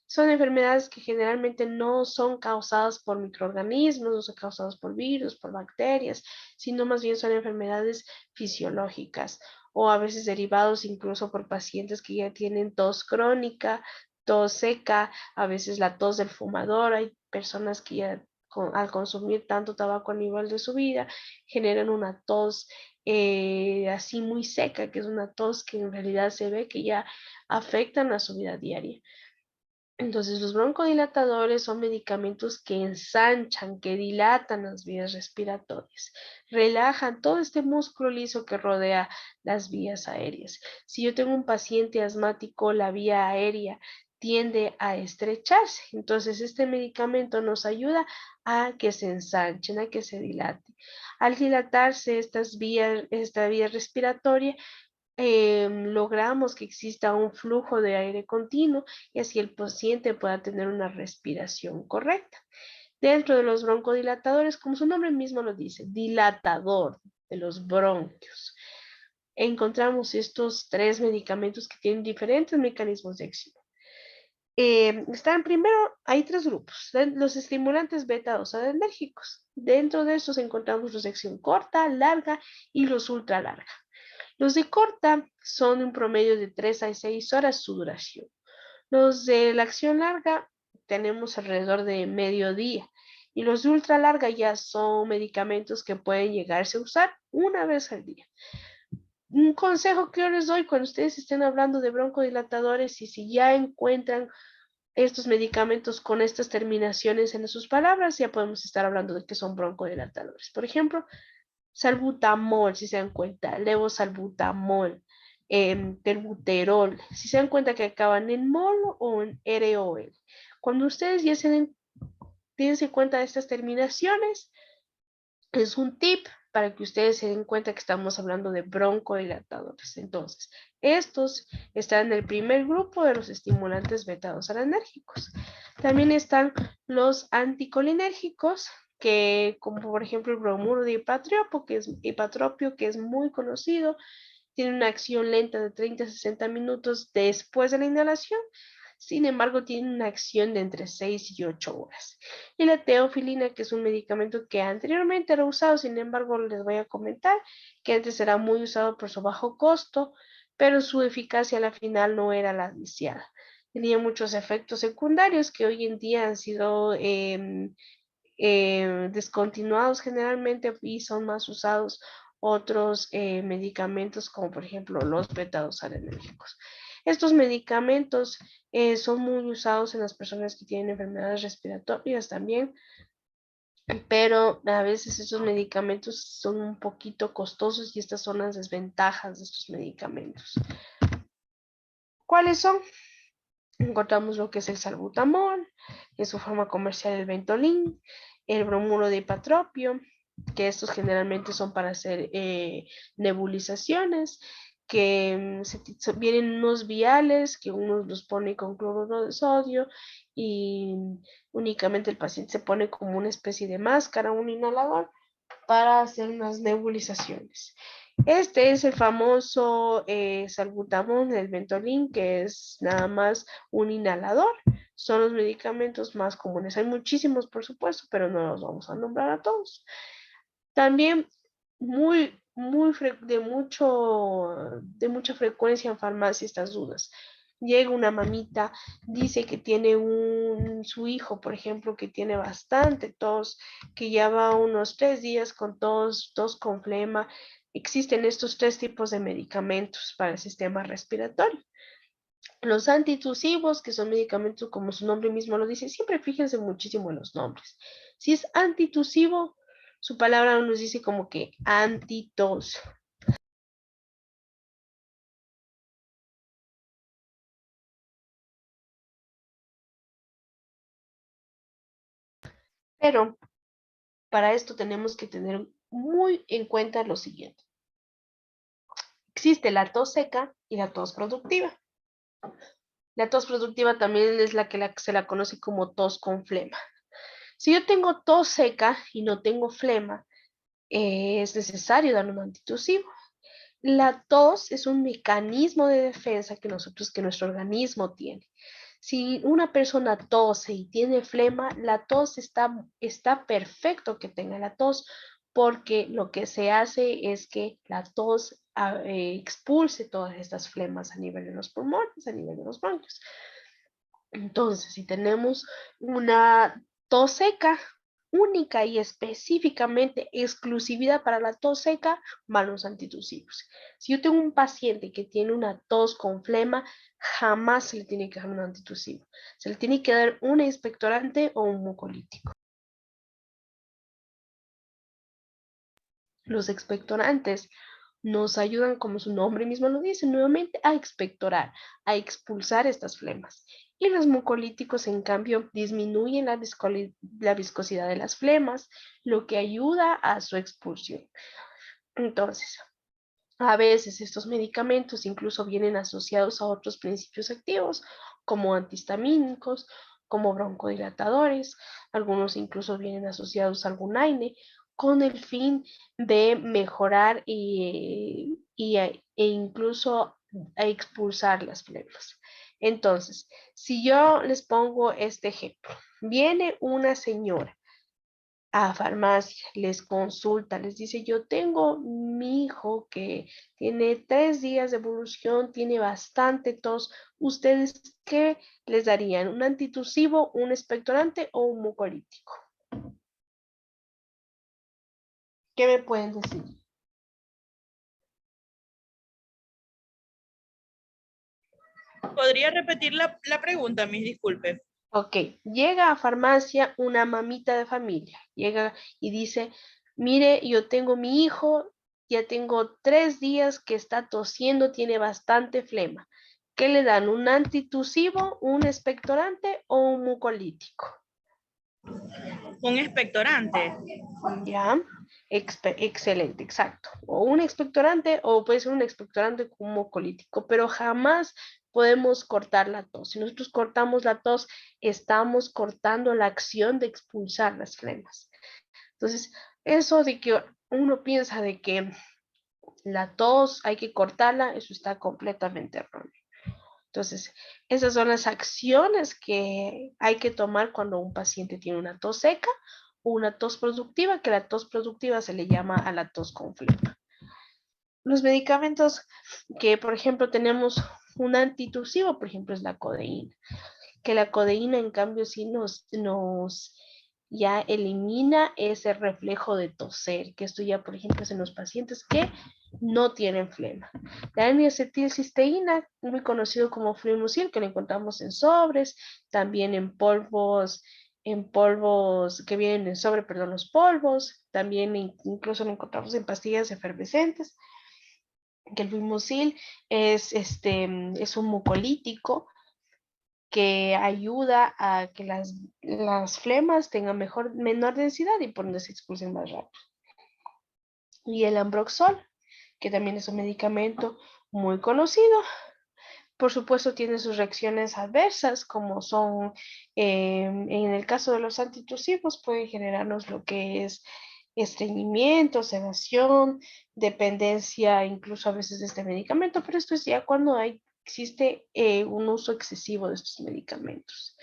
Speaker 1: Son enfermedades que generalmente no son causadas por microorganismos, no son causadas por virus, por bacterias, sino más bien son enfermedades fisiológicas o a veces derivados incluso por pacientes que ya tienen tos crónica, tos seca, a veces la tos del fumador. Hay personas que ya al consumir tanto tabaco a nivel de su vida generan una tos así muy seca, que es una tos que en realidad se ve que ya afectan a su vida diaria. Entonces, los broncodilatadores son medicamentos que ensanchan, que dilatan las vías respiratorias, relajan todo este músculo liso que rodea las vías aéreas. Si yo tengo un paciente asmático, la vía aérea tiende a estrecharse. Entonces, este medicamento nos ayuda a que se ensanchen, a que se dilate. Al dilatarse esta vía respiratoria, logramos que exista un flujo de aire continuo y así el paciente pueda tener una respiración correcta. Dentro de los broncodilatadores, como su nombre mismo lo dice, dilatador de los bronquios, encontramos estos 3 medicamentos que tienen diferentes mecanismos de acción. Están primero, hay 3 grupos, los estimulantes beta-2 adrenérgicos. Dentro de estos encontramos los de acción corta, larga y los ultra larga. Los de corta son un promedio de 3 a 6 horas su duración. Los de la acción larga tenemos alrededor de mediodía. Y los de ultra larga ya son medicamentos que pueden llegarse a usar una vez al día. Un consejo que yo les doy cuando ustedes estén hablando de broncodilatadores y si ya encuentran estos medicamentos con estas terminaciones en sus palabras, ya podemos estar hablando de que son broncodilatadores. Por ejemplo, salbutamol, si se dan cuenta, levosalbutamol, terbuterol, si se dan cuenta que acaban en mol o en ROL. Cuando ustedes ya dense cuenta de estas terminaciones, es un tip para que ustedes se den cuenta que estamos hablando de broncodilatadores. Entonces, estos están en el primer grupo de los estimulantes beta-2 adrenérgicos. También están los anticolinérgicos, que como por ejemplo el bromuro de hipatropio, que es muy conocido, tiene una acción lenta de 30 a 60 minutos después de la inhalación. Sin embargo, tiene una acción de entre 6 y 8 horas. Y la teofilina, que es un medicamento que anteriormente era usado, sin embargo, les voy a comentar que antes era muy usado por su bajo costo, pero su eficacia a la final no era la deseada. Tenía muchos efectos secundarios que hoy en día han sido descontinuados generalmente y son más usados otros medicamentos como por ejemplo los beta-2 adrenérgicos. Estos medicamentos son muy usados en las personas que tienen enfermedades respiratorias también, pero a veces estos medicamentos son un poquito costosos y estas son las desventajas de estos medicamentos. ¿Cuáles son? Encontramos lo que es el salbutamol, en su forma comercial el Ventolin, el bromuro de hipatropio, que estos generalmente son para hacer nebulizaciones, que vienen unos viales que uno los pone con cloruro de sodio y únicamente el paciente se pone como una especie de máscara, un inhalador, para hacer unas nebulizaciones. Este es el famoso salbutamol, el Ventolin, que es nada más un inhalador. Son los medicamentos más comunes. Hay muchísimos, por supuesto, pero no los vamos a nombrar a todos. También de mucha frecuencia en farmacia estas dudas. Llega una mamita, dice que tiene su hijo, por ejemplo, que tiene bastante tos, que ya va unos 3 días con tos con flema. Existen estos 3 tipos de medicamentos para el sistema respiratorio. Los antitusivos, que son medicamentos como su nombre mismo lo dice, siempre fíjense muchísimo en los nombres. Si es antitusivo, su palabra nos dice como que antitos. Pero para esto tenemos que tener muy en cuenta lo siguiente. Existe la tos seca y la tos productiva. La tos productiva también es la que se la conoce como tos con flema. Si yo tengo tos seca y no tengo flema, es necesario dar un antitusivo. La tos es un mecanismo de defensa que nuestro organismo tiene. Si una persona tose y tiene flema, la tos está perfecto que tenga la tos, porque lo que se hace es que la tos expulse todas estas flemas a nivel de los pulmones, a nivel de los bronquios. Entonces, si tenemos una tos seca, única y específicamente exclusividad para la tos seca, van los antitusivos. Si yo tengo un paciente que tiene una tos con flema, jamás se le tiene que dar un antitusivo. Se le tiene que dar un expectorante o un mucolítico. Los expectorantes nos ayudan, como su nombre mismo lo dice, nuevamente a expectorar, a expulsar estas flemas. Y los mucolíticos, en cambio, disminuyen la viscosidad de las flemas, lo que ayuda a su expulsión. Entonces, a veces estos medicamentos incluso vienen asociados a otros principios activos, como antihistamínicos, como broncodilatadores. Algunos incluso vienen asociados a algún AINE, con el fin de mejorar e incluso a expulsar las flemas. Entonces, si yo les pongo este ejemplo, viene una señora a farmacia, les consulta, les dice, yo tengo mi hijo que tiene 3 días de evolución, tiene bastante tos, ¿ustedes qué les darían? ¿Un antitusivo, un expectorante o un mucolítico? ¿Qué me pueden decir?
Speaker 2: ¿Podría repetir la pregunta, mis disculpe?
Speaker 1: Ok, llega a farmacia una mamita de familia, llega y dice, mire, yo tengo mi hijo, ya tengo 3 días que está tosiendo, tiene bastante flema. ¿Qué le dan? ¿Un antitusivo, un expectorante o un mucolítico?
Speaker 2: Un expectorante.
Speaker 1: Ya, excelente, exacto. O un expectorante o puede ser un expectorante como mucolítico, pero jamás podemos cortar la tos. Si nosotros cortamos la tos, estamos cortando la acción de expulsar las flemas. Entonces, eso de que uno piensa de que la tos hay que cortarla, eso está completamente erróneo. Entonces, esas son las acciones que hay que tomar cuando un paciente tiene una tos seca o una tos productiva, que la tos productiva se le llama a la tos con flema. Los medicamentos que, por ejemplo, tenemos un antitusivo, por ejemplo, es la codeína, que la codeína, en cambio, sí nos ya elimina ese reflejo de toser, que esto ya, por ejemplo, es en los pacientes que no tienen flema. La N-acetilcisteína, muy conocido como Fluimucil, que lo encontramos en sobres, también en polvos que vienen en sobre, perdón, los polvos, también incluso lo encontramos en pastillas efervescentes, que el Fluimucil es un mucolítico que ayuda a que las flemas tengan menor densidad y por ende se expulsen más rápido. Y el Ambroxol, que también es un medicamento muy conocido. Por supuesto, tiene sus reacciones adversas, como son, en el caso de los antitusivos, pueden generarnos lo que es estreñimiento, sedación, dependencia, incluso a veces de este medicamento, pero esto es ya cuando existe un uso excesivo de estos medicamentos.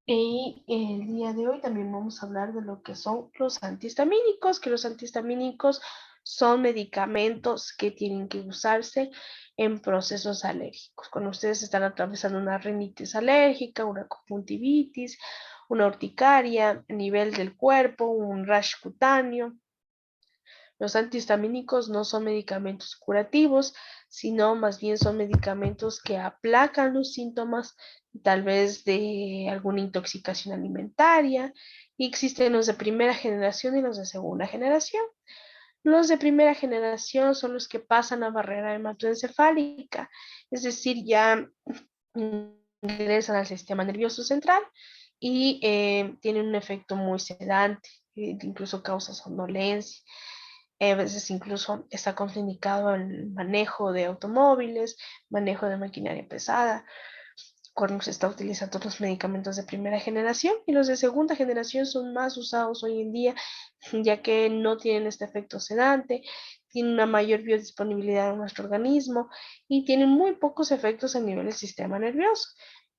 Speaker 1: Y el día de hoy también vamos a hablar de lo que son los antihistamínicos, que los antihistamínicos son medicamentos que tienen que usarse en procesos alérgicos. Cuando ustedes están atravesando una rinitis alérgica, una conjuntivitis, una urticaria a nivel del cuerpo, un rash cutáneo. Los antihistamínicos no son medicamentos curativos, sino más bien son medicamentos que aplacan los síntomas, tal vez de alguna intoxicación alimentaria. Y existen los de primera generación y los de segunda generación. Los de primera generación son los que pasan la barrera hematoencefálica, es decir, ya ingresan al sistema nervioso central y tienen un efecto muy sedante, incluso causa somnolencia. A veces incluso está contraindicado el manejo de automóviles, manejo de maquinaria pesada, cuando se está utilizando los medicamentos de primera generación, y los de segunda generación son más usados hoy en día, ya que no tienen este efecto sedante, tienen una mayor biodisponibilidad en nuestro organismo y tienen muy pocos efectos a nivel del sistema nervioso.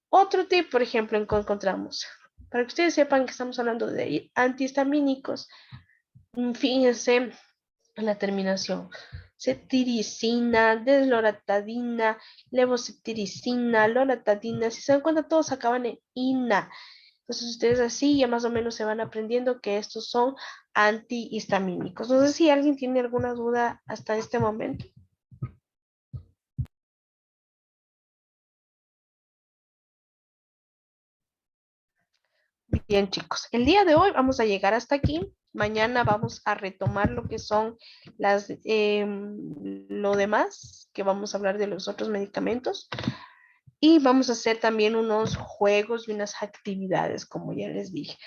Speaker 1: Otro tip, por ejemplo, encontramos, para que ustedes sepan que estamos hablando de antihistamínicos, fíjense la terminación: cetiricina, desloratadina, levocetirizina, loratadina. Si se dan cuenta, todos acaban en ina. Entonces ustedes así ya más o menos se van aprendiendo que estos son antihistamínicos. No sé si alguien tiene alguna duda hasta este momento. Bien, chicos, el día de hoy vamos a llegar hasta aquí. Mañana vamos a retomar lo que son lo demás, que vamos a hablar de los otros medicamentos. Y vamos a hacer también unos juegos y unas actividades, como ya les dije.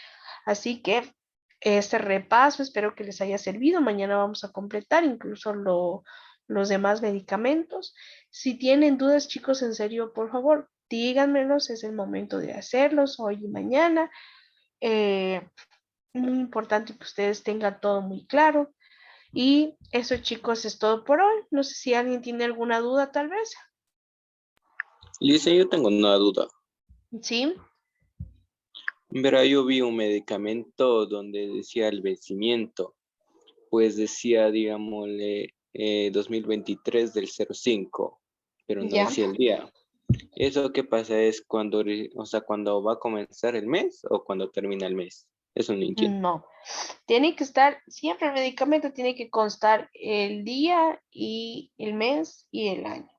Speaker 1: Así que este repaso espero que les haya servido. Mañana vamos a completar incluso los demás medicamentos. Si tienen dudas, chicos, en serio, por favor, díganmelos. Es el momento de hacerlos hoy y mañana. Muy importante que ustedes tengan todo muy claro. Y eso, chicos, es todo por hoy. No sé si alguien tiene alguna duda, tal vez.
Speaker 3: Lisa, yo tengo una duda.
Speaker 1: Sí,
Speaker 3: Verá, yo vi un medicamento donde decía el vencimiento, pues decía, digámosle, 2023 del 05, pero no
Speaker 1: ya.
Speaker 3: decía el día. ¿Eso qué pasa? ¿Es cuando, o sea, cuando va a comenzar el mes o cuando termina el mes? Eso no entiendo.
Speaker 1: No. Tiene que estar, siempre el medicamento tiene que constar el día y el mes y el año.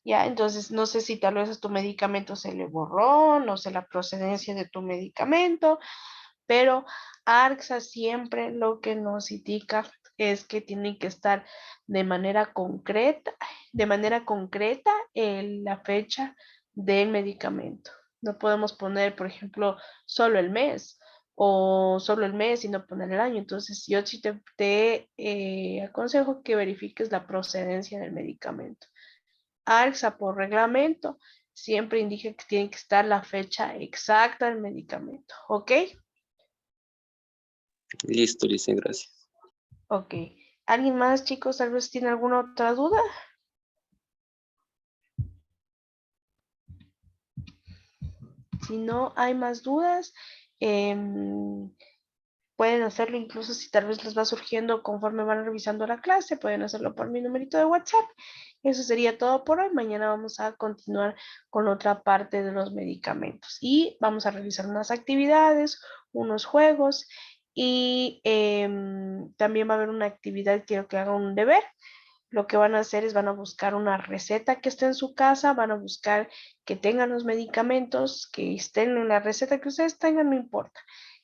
Speaker 1: Ya, entonces no sé si tal vez a tu medicamento se le borró, no sé la procedencia de tu medicamento, pero ARXA siempre lo que nos indica es que tiene que estar de manera concreta la fecha del medicamento. No podemos poner, por ejemplo, solo el mes o solo el mes y no poner el año. Entonces, yo sí te aconsejo que verifiques la procedencia del medicamento. ARXA por reglamento siempre indica que tiene que estar la fecha exacta del medicamento, ¿ok?
Speaker 3: Listo, Lisa, gracias.
Speaker 1: Ok. ¿Alguien más, chicos, tal vez tiene alguna otra duda? Si no hay más dudas, pueden hacerlo incluso si tal vez les va surgiendo conforme van revisando la clase, pueden hacerlo por mi numerito de WhatsApp. Eso sería todo por hoy. Mañana vamos a continuar con otra parte de los medicamentos y vamos a realizar unas actividades, unos juegos y también va a haber una actividad, quiero que hagan un deber. Lo que van a hacer es van a buscar una receta que esté en su casa, van a buscar que tengan los medicamentos, que estén en la receta que ustedes tengan, no importa.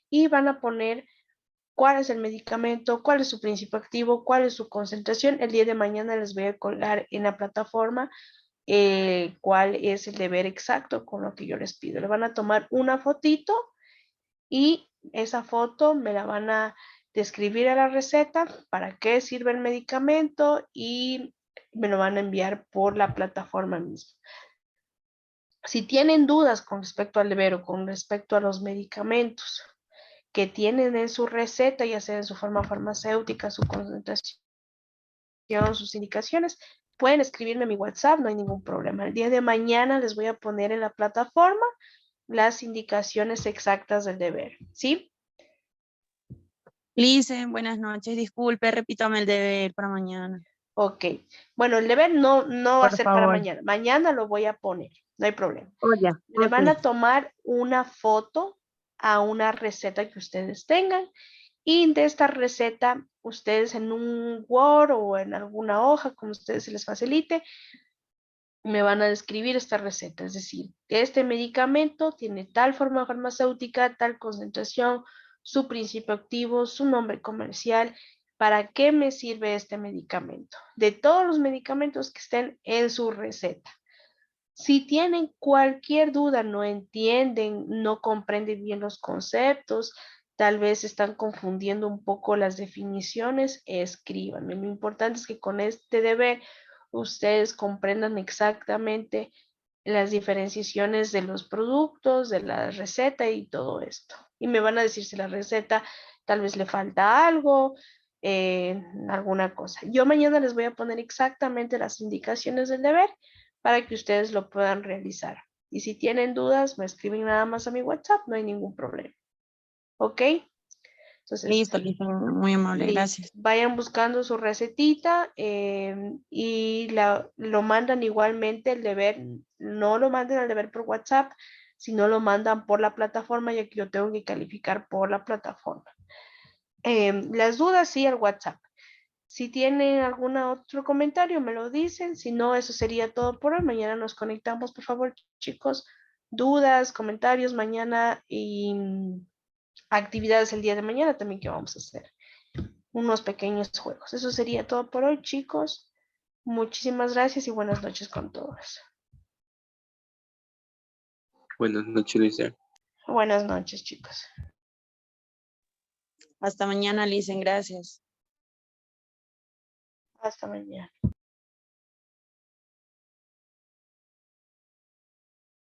Speaker 1: Y van a poner cuál es el medicamento, cuál es su principio activo, cuál es su concentración. El día de mañana les voy a colar en la plataforma cuál es el deber exacto con lo que yo les pido. Le van a tomar una fotito y esa foto me la van a describir a la receta, para qué sirve el medicamento y me lo van a enviar por la plataforma misma. Si tienen dudas con respecto al deber o con respecto a los medicamentos que tienen en su receta, ya sea en su forma farmacéutica, su concentración, sus indicaciones, pueden escribirme a mi WhatsApp, no hay ningún problema. El día de mañana les voy a poner en la plataforma las indicaciones exactas del deber, ¿sí?
Speaker 4: Lice, buenas noches. Disculpe, repítame el deber para mañana.
Speaker 1: Ok. Bueno, el deber no va a
Speaker 4: Por
Speaker 1: ser para
Speaker 4: favor.
Speaker 1: mañana. Mañana lo voy a poner, no hay problema.
Speaker 4: Oh, ya.
Speaker 1: Le
Speaker 4: Ok.
Speaker 1: van a tomar una foto a una receta que ustedes tengan y de esta receta ustedes en un Word o en alguna hoja, como ustedes se les facilite, me van a describir esta receta. Es decir, este medicamento tiene tal forma farmacéutica, tal concentración, su principio activo, su nombre comercial. ¿Para qué me sirve este medicamento? De todos los medicamentos que estén en su receta. Si tienen cualquier duda, no entienden, no comprenden bien los conceptos, tal vez están confundiendo un poco las definiciones, escríbanme. Lo importante es que con este deber ustedes comprendan exactamente las diferenciaciones de los productos, de la receta y todo esto. Y me van a decir si la receta tal vez le falta algo, alguna cosa. Yo mañana les voy a poner exactamente las indicaciones del deber para que ustedes lo puedan realizar. Y si tienen dudas, me escriben nada más a mi WhatsApp, no hay ningún problema. ¿Ok? Entonces,
Speaker 4: Listo, listo. Muy amable.
Speaker 1: listo.
Speaker 4: Gracias.
Speaker 1: Vayan buscando su recetita y lo mandan igualmente el deber. No lo manden al deber por WhatsApp, sino lo mandan por la plataforma, ya que yo tengo que calificar por la plataforma. Las dudas, sí, al WhatsApp. Si tienen algún otro comentario, me lo dicen. Si no, eso sería todo por hoy. Mañana nos conectamos, por favor, chicos. Dudas, comentarios mañana y actividades el día de mañana también que vamos a hacer. Unos pequeños juegos. Eso sería todo por hoy, chicos. Muchísimas gracias y buenas noches con todos.
Speaker 3: Buenas noches, Luisa.
Speaker 1: Buenas noches, chicos.
Speaker 4: Hasta mañana, Licen, gracias.
Speaker 1: Hasta mañana.